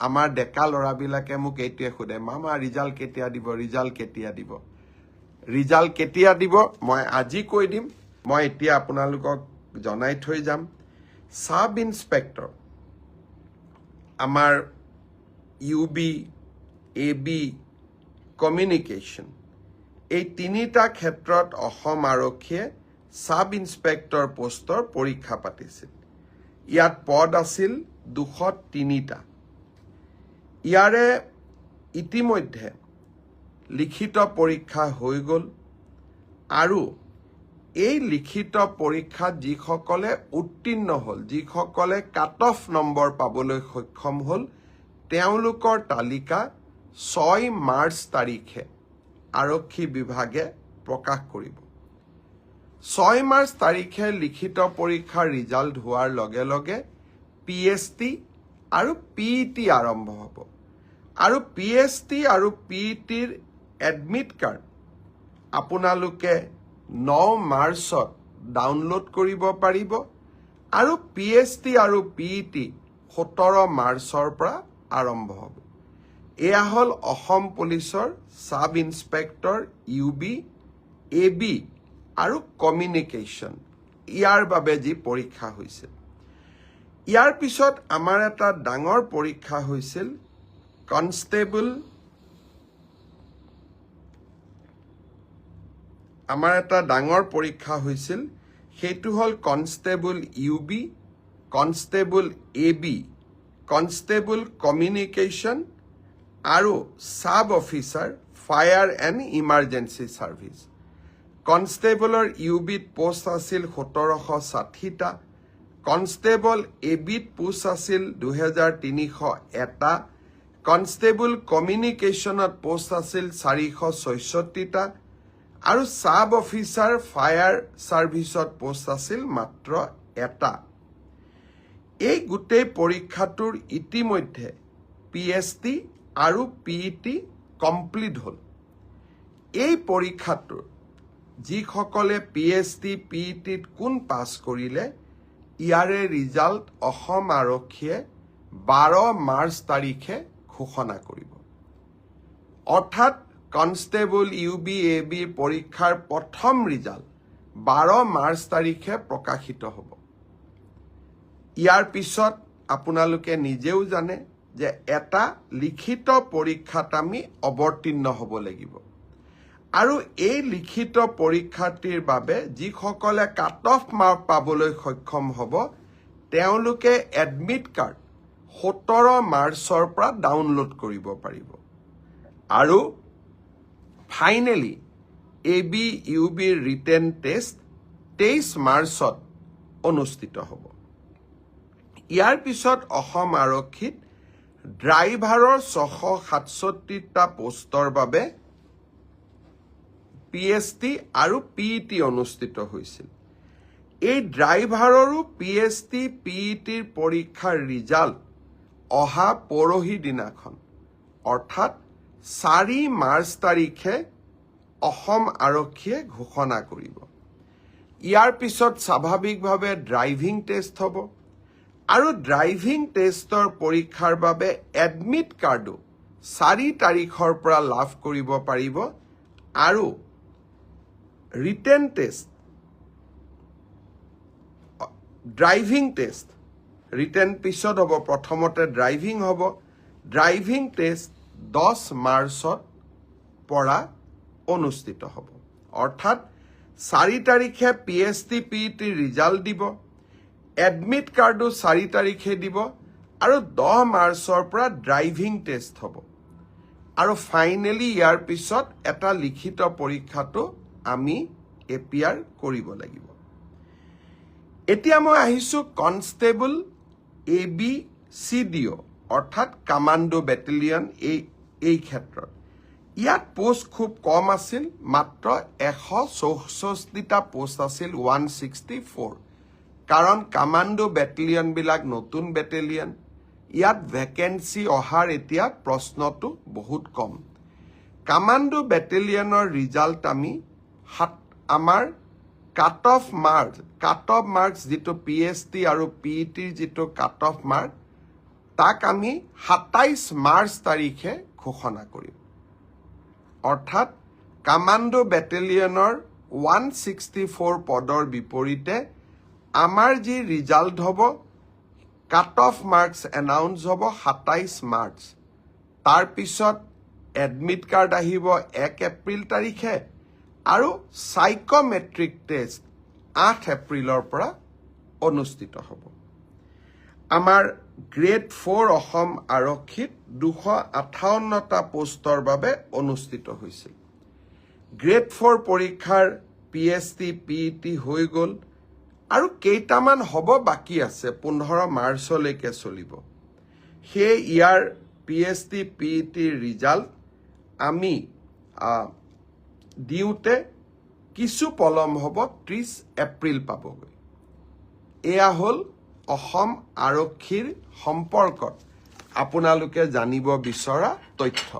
আমাৰ ডেকা ল'ৰাবিলাকে মোক এইটোৱে সোধে, মামা ৰিজাল্ট কেতিয়া দিব, ৰিজাল্ট কেতিয়া দিব? ৰিজাল্ট কেতিয়া দিব মই আজি কৈ দিম, মই এতিয়া আপোনালোকক জনাই থৈ যাম। সাব ইন্সপেক্টৰ আমাৰ UB, AB, কমিউনিকেশ্যন এই তিনিটা ক্ষেত্ৰত অসম আৰক্ষীয়ে সাব ইন্সপেক্টৰ পোষ্টৰ পৰীক্ষা পাতিছিল। ইয়াত পদ আছিল 203টা। ইয়াৰে ইতিমধ্যে লিখিত পৰীক্ষা হৈ গ'ল আৰু এই লিখিত পৰীক্ষাত যিসকলে উত্তীৰ্ণ হ'ল, যিসকলে কাট অফ নম্বৰ পাবলৈ সক্ষম হ'ল, তেওঁলোকৰ তালিকা 6 মাৰ্চ তাৰিখে আৰক্ষী বিভাগে প্ৰকাশ কৰিব। 6 মাৰ্চ তাৰিখে লিখিত পৰীক্ষাৰ ৰিজাল্ট হোৱাৰ লগে লগে PST আৰু PET আৰম্ভ হ'ব আৰু PST আৰু PETৰ এডমিট কাৰ্ড আপোনালোকে 9 মাৰ্চত ডাউনলোড কৰিব পাৰিব আৰু PST আৰু PET 17 মাৰ্চৰ পৰা আৰম্ভ হ'ব। এয়া হ'ল অসম পুলিচৰ সাব ইন্সপেক্টৰ UB, AB আৰু কমিউনিকেশ্যন ইয়াৰ বাবে যি পৰীক্ষা হৈছিল। ইয়াৰ পিছত আমাৰ এটা ডাঙৰ পৰীক্ষা হৈছিল কনষ্টেবল, সেইটো হ'ল constable UB, constable AB, constable communication আৰু sub officer fire and emergency service. কনষ্টেবলৰ UBত পোষ্ট আছিল 1760টা, কনষ্টেবল ABত পোষ্ট আছিল 2301টা, কনষ্টেবল কমিউনিকেশ্যনত পোষ্ট আছিল 466টা আৰু সাব অফিচাৰ ফায়াৰ ছাৰ্ভিচত পোষ্ট আছিল মাত্ৰ 1টা। এই গোটেই পৰীক্ষাটোৰ ইতিমধ্যে PST আৰু PET কমপ্লিট হ'ল। এই পৰীক্ষাটোৰ যিসকলে PST, PETত কোন পাছ কৰিলে, ইয়াৰে ৰিজাল্ট অসম আৰক্ষীয়ে 12 মাৰ্চ তাৰিখে ঘোষণা কৰিব। অৰ্থাৎ কনষ্টেবল UB, ABৰ পৰীক্ষাৰ প্ৰথম ৰিজাল্ট 12 মাৰ্চ তাৰিখে প্ৰকাশিত হ'ব। ইয়াৰ পিছত আপোনালোকে নিজেও জানে যে এটা লিখিত পৰীক্ষাত আমি অৱতীৰ্ণ হ'ব লাগিব আৰু এই লিখিত পৰীক্ষাটিৰ বাবে যিসকলে কাট অফ মাৰ্ক পাবলৈ সক্ষম হ'ব, তেওঁলোকে এডমিট কাৰ্ড 17 মাৰ্চৰ পৰা ডাউনলোড কৰিব পাৰিব আৰু ফাইনেলি AB, UBৰ ৰিটেন টেষ্ট 23 মাৰ্চত অনুষ্ঠিত হ'ব। ইয়াৰ পিছত অসম আৰক্ষীত ড্ৰাইভাৰৰ 667টা পোষ্টৰ বাবে PST আৰু PET অনুষ্ঠিত হৈছিল। এই ড্ৰাইভাৰৰো PST, PETৰ পৰীক্ষাৰ ৰিজাল্ট অহা পৰহি দিনাখন অৰ্থাৎ 4 মাৰ্চ তাৰিখে অসম আৰক্ষীয়ে ঘোষণা কৰিব। ইয়াৰ পিছত স্বাভাৱিকভাৱে ড্ৰাইভিং টেষ্ট হ'ব আৰু ড্ৰাইভিং টেষ্টৰ পৰীক্ষাৰ বাবে এডমিট কাৰ্ডো 4 তাৰিখৰ পৰা লাভ কৰিব পাৰিব আৰু written test, driving test written পিছত হ'ব, প্ৰথমতে ড্ৰাইভিং হ'ব। ড্ৰাইভিং টেষ্ট 10 মাৰ্চত পৰা অনুষ্ঠিত হ'ব। অৰ্থাৎ 4 তাৰিখে PST, PET ৰিজাল্ট দিব, এডমিট কাৰ্ডো 4 তাৰিখে দিব আৰু 10 মাৰ্চৰ পৰা ড্ৰাইভিং টেষ্ট হ'ব আৰু ফাইনেলি ইয়াৰ পিছত এটা লিখিত পৰীক্ষাটো আমি এপিয়াৰ কৰিব লাগিব। এতিয়া মই আহিছোঁ কনষ্টেবল AB, CDO অৰ্থাৎ কামাণ্ডো বেটেলিয়ন এই ক্ষেত্ৰত। ইয়াত পোষ্ট খুব কম আছিল, মাত্ৰ 164টা পোষ্ট আছিল, 164। কাৰণ কামাণ্ডো বেটেলিয়নবিলাক নতুন বেটেলিয়ন, ইয়াত ভেকেঞ্চি অহাৰ এতিয়া প্ৰশ্নটো বহুত কম। কামাণ্ডো বেটেলিয়নৰ ৰিজাল্ট আমি আমাৰ কাট অফ মাৰ্কছ যিটো PST আৰু PETৰ যিটো কাট অফ মাৰ্ক তাক আমি 27 মাৰ্চ তাৰিখে ঘোষণা কৰিম। অৰ্থাৎ কামাণ্ডো বেটেলিয়নৰ 164 পদৰ বিপৰীতে আমাৰ যি ৰিজাল্ট হ'ব, কাট অফ মাৰ্কছ এনাউন্স হ'ব 27 মাৰ্চ। তাৰপিছত এডমিট কাৰ্ড আহিব 1 এপ্ৰিল তাৰিখে আৰু সাইকোমেট্ৰিক টেষ্ট 8 এপ্ৰিলৰ পৰা অনুষ্ঠিত হ'ব। আমাৰ গ্ৰেড 4 অসম আৰক্ষীত 258টা পোষ্টৰ বাবে অনুষ্ঠিত হৈছিল। গ্ৰেড 4 পৰীক্ষাৰ PST, PET হৈ গ'ল আৰু কেইটামান হ'ব বাকী আছে, 15 মাৰ্চলৈকে চলিব। সেই ইয়াৰ PST, PET ৰিজাল্ট আমি দিওঁতে কিছু পলম হ'ব, 30 এপ্ৰিল পাবগৈ। এয়া হ'ল অসম আৰক্ষীৰ সম্পৰ্কত আপোনালোকে জানিব বিচৰা তথ্য।